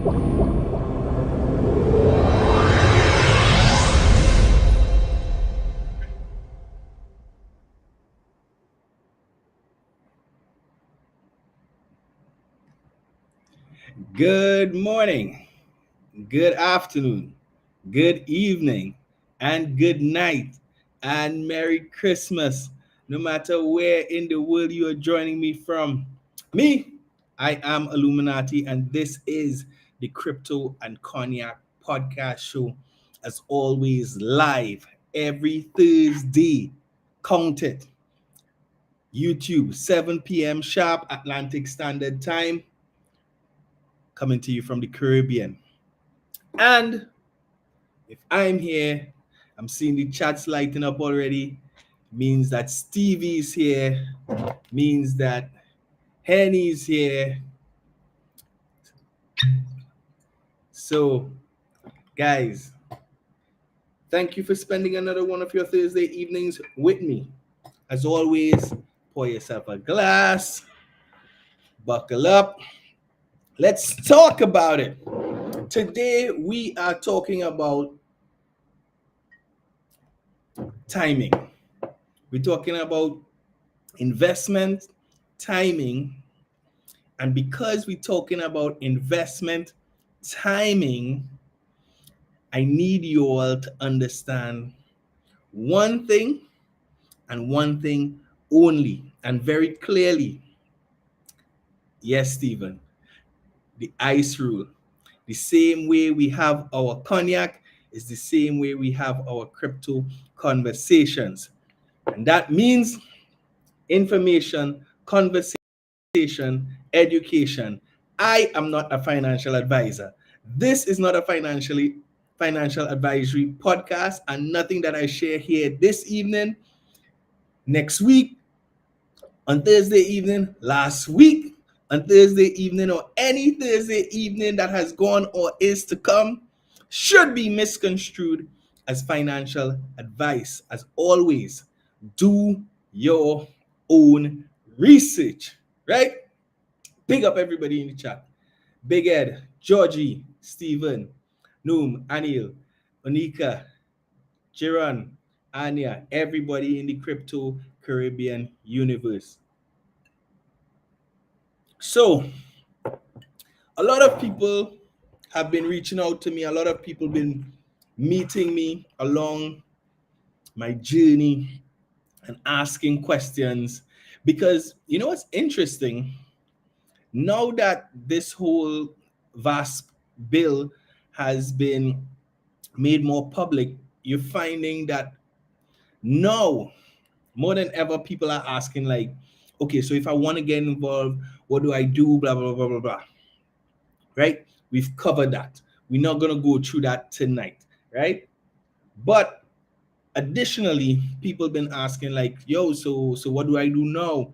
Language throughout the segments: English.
Good morning, good afternoon, good evening, and good night, and Merry Christmas, no matter where in the world you are joining me from. Me, I am Illuminati, and this is the Crypto and Cognac podcast show, as always, live every Thursday. Count it. YouTube, 7 p.m. sharp Atlantic Standard Time, coming to you from the Caribbean. And if I'm here, I'm seeing the chats lighting up already. Means that Stevie's here. Means that Henny's here. So, guys, thank you for spending another one of your Thursday evenings with me. As always, pour yourself a glass, buckle up. Let's talk about it. Today, we are talking about timing. We're talking about investment, timing, and because we're talking about investment, timing, I need you all to understand one thing and one thing only, and very clearly. Yes, Stephen, the ICE rule. The same way we have our cognac is the same way we have our crypto conversations. And that means information, conversation, education. I am not a financial advisor. This is not a financial advisory podcast, and nothing that I share here this evening, next week, on Thursday evening, last week, on Thursday evening, or any Thursday evening that has gone or is to come should be misconstrued as financial advice. As always, do your own research, right? Big up everybody in the chat. Big Ed, Georgie, Stephen, Noom, Anil, Onika, Jiran, Anya, everybody in the crypto Caribbean universe. So, a lot of people have been reaching out to me. A lot of people been meeting me along my journey and asking questions, because you know what's interesting? Now that this whole vast bill has been made more public, you're finding that now more than ever people are asking, like, okay, so if I want to get involved, what do I do? Blah blah blah blah blah. Right? We've covered that. We're not gonna go through that tonight, right? But additionally, people been asking, like, yo, so what do I do now?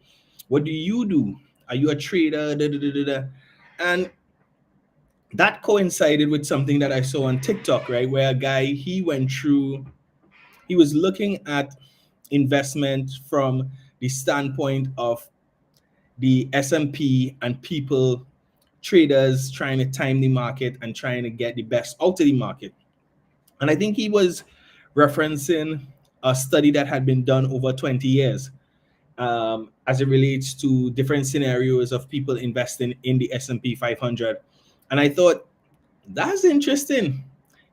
What do you do? Are you a trader? Da, da, da, da, da. And that coincided with something that I saw on TikTok, right? Where a guy, he was looking at investment from the standpoint of the S&P and people, traders trying to time the market and trying to get the best out of the market. And I think he was referencing a study that had been done over 20 years as it relates to different scenarios of people investing in the S&P 500. And I thought, that's interesting.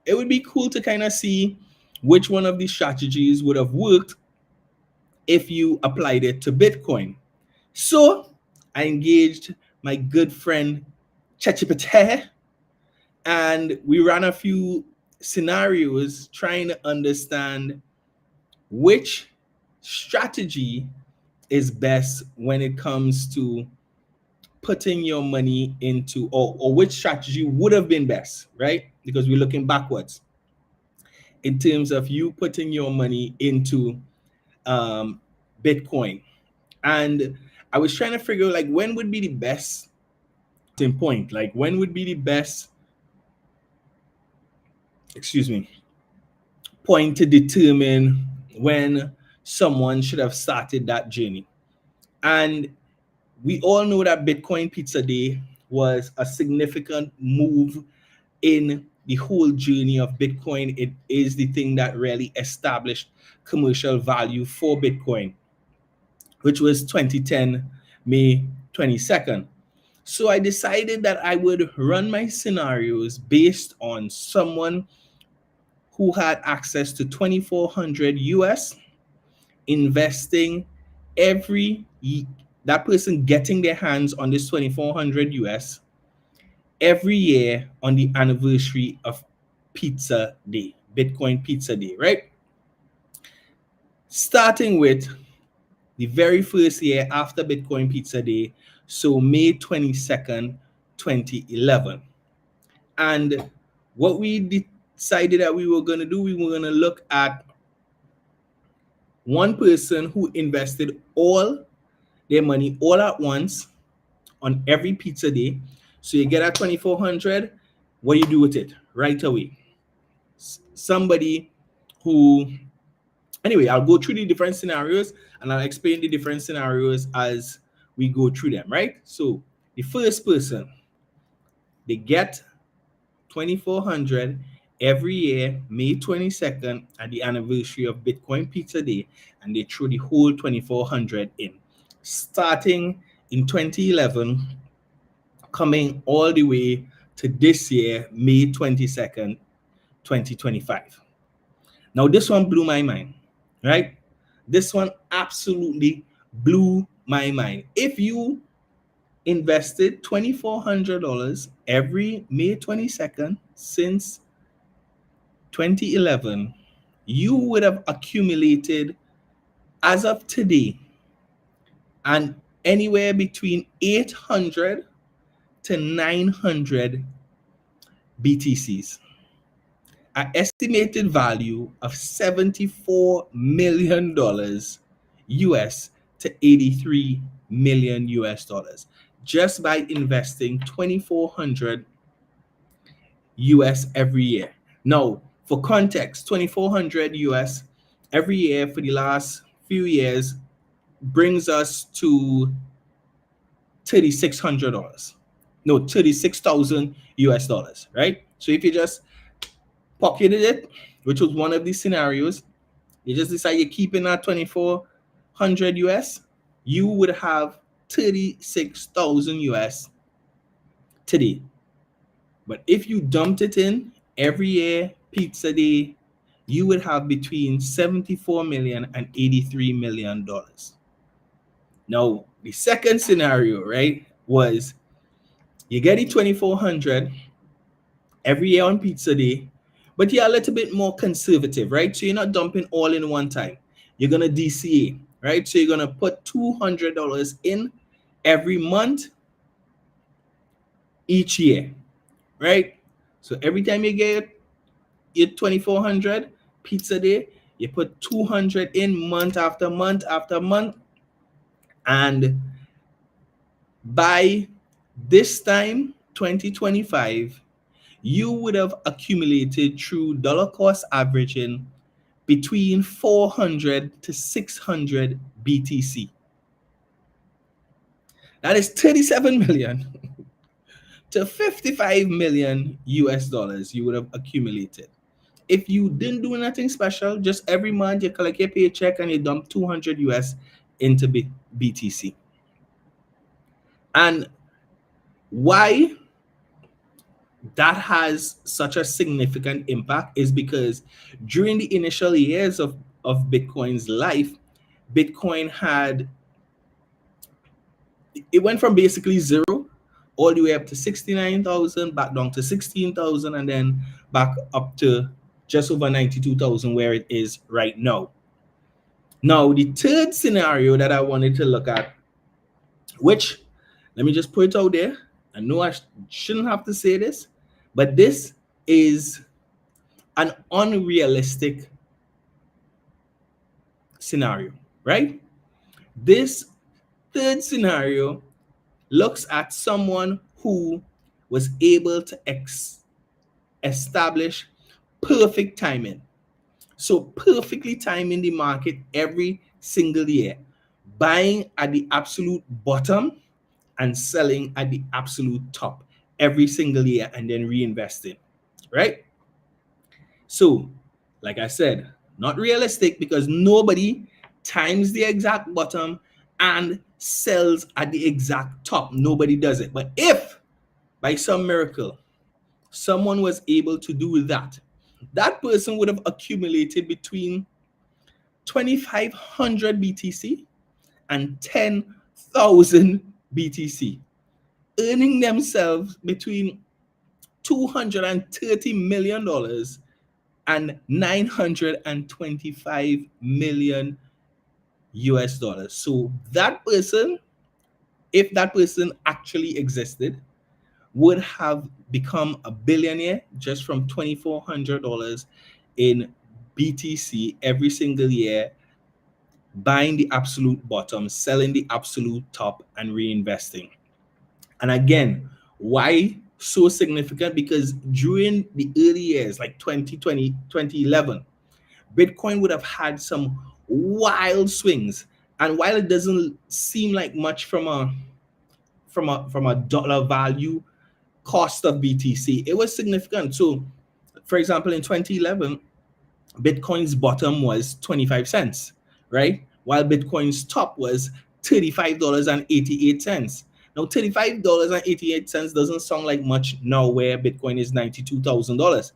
It would be cool to kind of see which one of these strategies would have worked if you applied it to Bitcoin. So I engaged my good friend 𝐂𝐻𝐻𝐈𝐎𝐍, and we ran a few scenarios trying to understand which strategy is best when it comes to putting your money into, or which strategy would have been best, right? Because we're looking backwards in terms of you putting your money into Bitcoin. And I was trying to figure out, like, when would be the best point? Like, when would be the best, point to determine when someone should have started that journey. And we all know that Bitcoin Pizza Day was a significant move in the whole journey of Bitcoin. It is the thing that really established commercial value for Bitcoin, which was 2010, May 22nd. So I decided that I would run my scenarios based on someone who had access to 2400 US, investing that person getting their hands on this 2400 US every year on the anniversary of Pizza Day, Bitcoin Pizza Day, right? Starting with the very first year after Bitcoin Pizza Day, so May 22nd, 2011. And what we decided that we were going to do, we were going to look at one person who invested all their money all at once on every pizza day. So you get at 2400, what do you do with it right away? Somebody who, anyway, I'll go through the different scenarios and I'll explain the different scenarios as we go through them, right? So the first person, they get 2400 every year, May 22nd, at the anniversary of Bitcoin Pizza Day, and they throw the whole 2400 in, starting in 2011, coming all the way to this year, May 22nd, 2025. Now, this one blew my mind, right? This one absolutely blew my mind. If you invested $2,400 every May 22nd since 2011, you would have accumulated, as of today, and anywhere between 800 to 900 BTCs, an estimated value of $74 million US to 83 million US dollars, just by investing 2,400 US every year. Now, for context, 2,400 US every year for the last few years brings us to $3,600. No, 36,000 US dollars, right? So if you just pocketed it, which was one of these scenarios, you just decide you're keeping that 2,400 US, you would have 36,000 US today. But if you dumped it in every year, Pizza Day, you would have between 74 million and 83 million dollars. Now, the second scenario, right, was you get it 2,400 every year on Pizza Day, but you're a little bit more conservative, right? So you're not dumping all in one time. You're going to DCA, right? So you're going to put $200 in every month each year, right? So every time you get your 2,400 Pizza Day, you put 200 in month after month after month. And by this time, 2025, you would have accumulated through dollar cost averaging between 400 to 600 BTC. That is 37 million to 55 million US dollars you would have accumulated. If you didn't do nothing special, just every month you collect your paycheck and you dump 200 US into BTC. And why that has such a significant impact is because during the initial years of Bitcoin's life, Bitcoin it went from basically zero all the way up to 69,000, back down to 16,000, and then back up to just over 92,000 where it is right now. Now, the third scenario that I wanted to look at, which, let me just put it out there. I know I shouldn't have to say this, but this is an unrealistic scenario, right? This third scenario looks at someone who was able to establish perfect timing. So perfectly timing the market every single year, buying at the absolute bottom and selling at the absolute top every single year and then reinvesting, right? So, like I said, not realistic because nobody times the exact bottom and sells at the exact top. Nobody does it. But if by some miracle someone was able to do that, that person would have accumulated between 2,500 BTC and 10,000 BTC, earning themselves between $230 million and 925 million US dollars. So that person, if that person actually existed, would have become a billionaire just from $2,400 in BTC every single year, buying the absolute bottom, selling the absolute top, and reinvesting. And again, why so significant? Because during the early years, like 2020, 2011, Bitcoin would have had some wild swings. And while it doesn't seem like much from a dollar value cost of BTC, it was significant. So, for example, in 2011, Bitcoin's bottom was 25 cents, right? While Bitcoin's top was $35.88. Now, $35.88 doesn't sound like much now where Bitcoin is $92,000.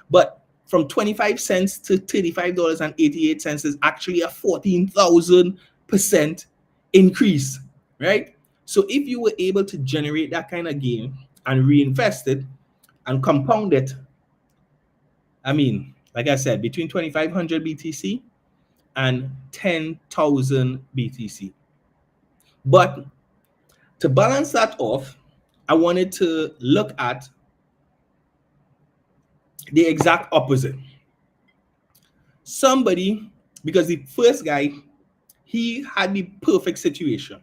But from 25 cents to $35.88 is actually a 14,000% increase, right? So if you were able to generate that kind of gain and reinvest it and compound it, I mean, like I said, between 2,500 BTC and 10,000 BTC. But to balance that off, I wanted to look at the exact opposite. Somebody, because the first guy, he had the perfect situation.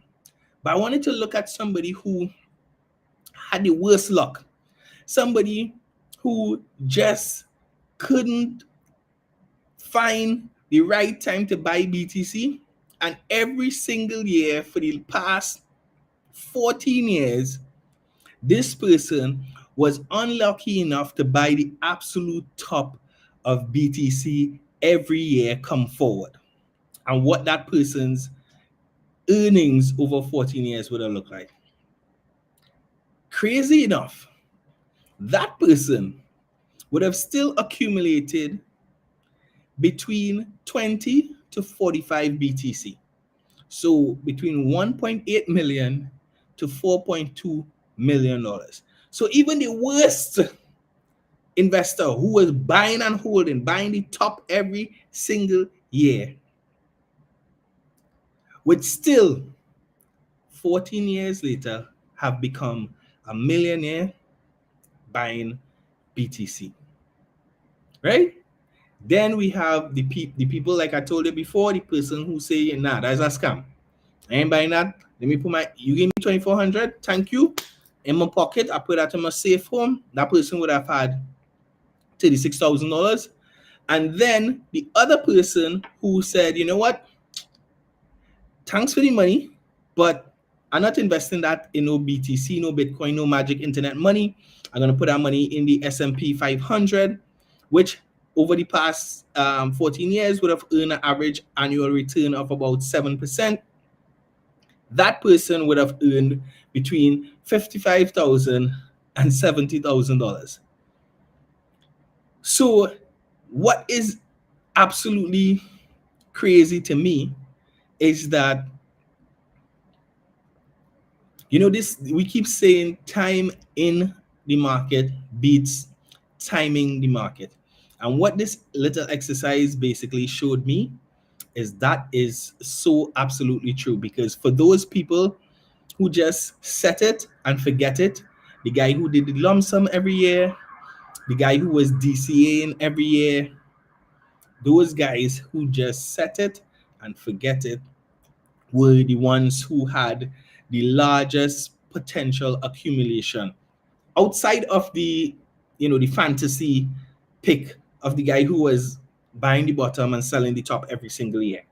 But I wanted to look at somebody who had the worst luck. Somebody who just couldn't find the right time to buy BTC. And every single year for the past 14 years, this person was unlucky enough to buy the absolute top of BTC every year come forward. And what that person's earnings over 14 years would have looked like. Crazy enough, that person would have still accumulated between 20 to 45 BTC. So between 1.8 million to 4.2 million dollars. So even the worst investor who was buying and holding, buying the top every single year, would still 14 years later have become a millionaire buying BTC, right? Then we have the people, like I told you before, the person who say, nah, that's a scam. I ain't buying that. Let me put you give me 2,400, thank you. In my pocket, I put that in my safe home. That person would have had $36,000. And then the other person who said, you know what? Thanks for the money, but I'm not investing that in no BTC, no Bitcoin, no magic internet money. I'm going to put that money in the S&P 500, which over the past 14 years would have earned an average annual return of about 7%. That person would have earned between $55,000 and $70,000. So what is absolutely crazy to me is that, you know, this, we keep saying time in the market beats timing the market. And what this little exercise basically showed me is that is so absolutely true. Because for those people who just set it and forget it, the guy who did the lump sum every year, the guy who was DCAing every year, those guys who just set it and forget it were the ones who had the largest potential accumulation outside of the, you know, the fantasy pick of the guy who was buying the bottom and selling the top every single year.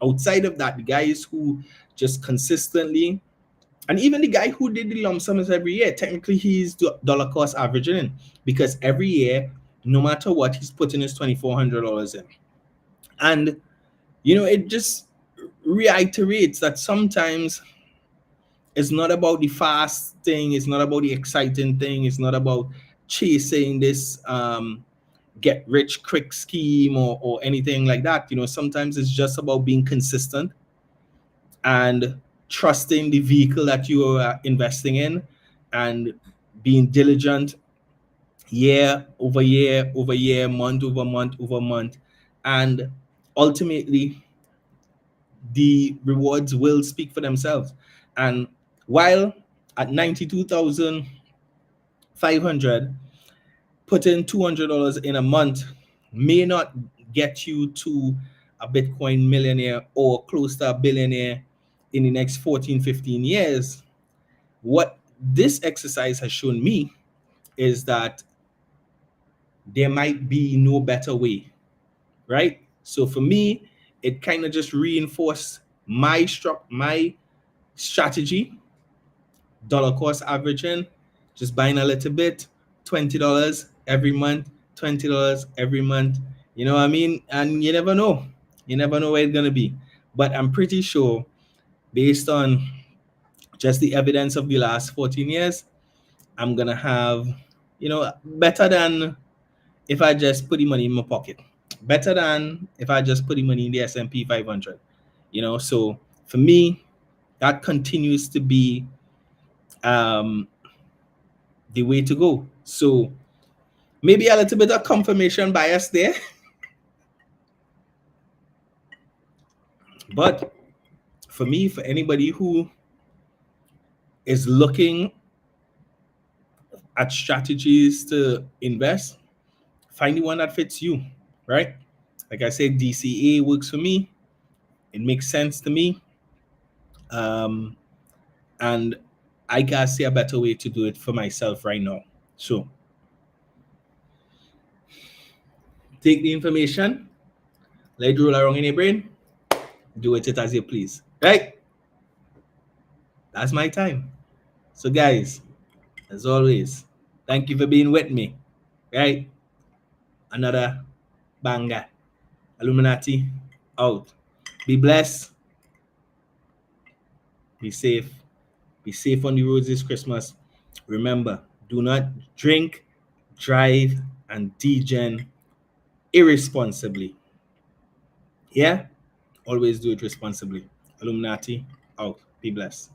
Outside of that, the guys who just consistently And even the guy who did the lump sums every year, technically he's dollar cost averaging in, because every year, no matter what, he's putting his $2,400 in. And it just reiterates that sometimes it's not about the fast thing, it's not about the exciting thing, it's not about chasing this get rich quick scheme or anything like that. Sometimes it's just about being consistent and trusting the vehicle that you are investing in, and being diligent year over year over year, month over month over month, and ultimately the rewards will speak for themselves. And while at 92,500, putting $200 in a month may not get you to a Bitcoin millionaire or close to a billionaire in the next 14, 15 years, what this exercise has shown me is that there might be no better way, right? So for me, it kind of just reinforced my strategy, dollar cost averaging, just buying a little bit, $20 every month, $20 every month. You know what I mean? And you never know. You never know where it's gonna be. But I'm pretty sure, based on just the evidence of the last 14 years, I'm gonna have, better than if I just put the money in my pocket. Better than if I just put the money in the S&P 500. So for me, that continues to be the way to go. So maybe a little bit of confirmation bias there. But for me, for anybody who is looking at strategies to invest, find the one that fits you, right? Like I said, DCA works for me. It makes sense to me. And I can't see a better way to do it for myself right now. So take the information, let it roll around in your brain, do it as you please, right? That's my time. So guys, as always, thank you for being with me, right? Another banger. Illuminati out. Be blessed. Be safe. Be safe on the roads this Christmas. Remember, do not drink, drive, and degen irresponsibly. Yeah? Always do it responsibly. Illuminati out. Be blessed.